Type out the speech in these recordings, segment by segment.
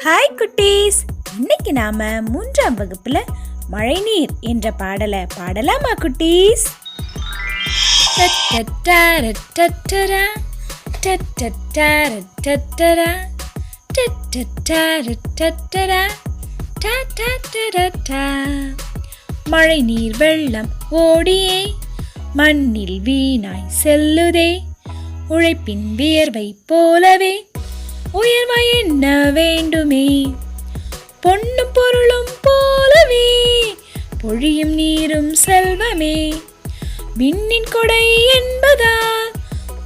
Hi குட்டீஸ், இன்னைக்கு நாம 3ஆம் வகுப்புல மழைநீர் என்ற பாடலை பாடலாமா குட்டீஸ்? மழை நீர் வெள்ளம் ஓடியே மண்ணில் வீணாய் செல்லுதே, உழைப்பின் வியர்வை போலவே உயர்வை என்ன வேண்டுமே, பொன்னும் பொருளும் போலவே பொழியும் நீரும் செல்வமே, விண்ணின் கொடை என்பதால்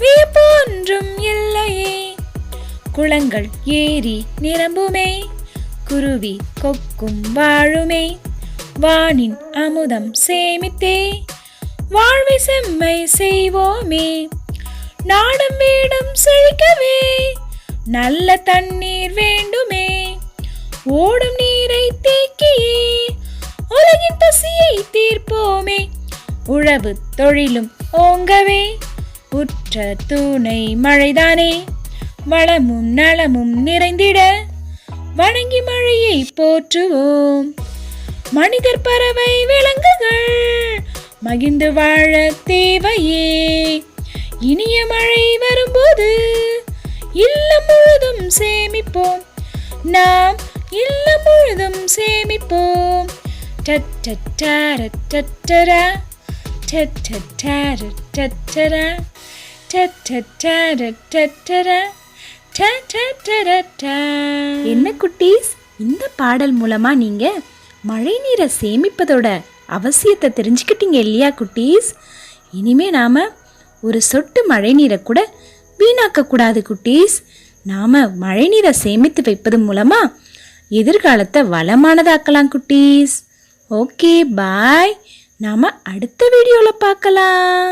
வியப்பு ஒன்றும் இல்லையே, குளங்கள் ஏரி நிரம்புமே, குருவி கொக்கும் வாழுமே, வானின் அமுதம் சேமித்தே வாழ்வை செம்மை செய்வோமே, நாடும் வீடும் செழிக்கவே நல்ல தண்ணீர் வேண்டுமே, ஓடும் நீரை தேக்கியே உலகின் பசியை தீர்ப்போமே, உழவு தொழிலும் ஓங்கவே உற்ற துணை மழைதானே, வளமும் நலமும் நிறைந்திட வணங்கி மழையை போற்றுவோம், மனிதர் பறவை விலங்குகள் மகிழ்ந்து வாழ தேவையே, இனிய மழை வரும்போது இல்லம் முழுதும் சேமிப்போம், நாம் இல்லம் முழுதும் சேமிப்போம். என்ன குட்டீஸ், இந்த பாடல் மூலமா நீங்க மழை நீரை சேமிப்பதோட அவசியத்தை தெரிஞ்சுக்கிட்டீங்க இல்லையா குட்டீஸ்? இனிமே நாம ஒரு சொட்டு மழை நீரை கூட வீணாக்க கூடாது குட்டீஸ். நாம மழை நீரை சேமித்து வைப்பது மூலமா எதிர்காலத்தை வளமானதாக்கலாம் குட்டீஸ். ஓகே, பாய். நாம அடுத்த வீடியோல பார்க்கலாம்.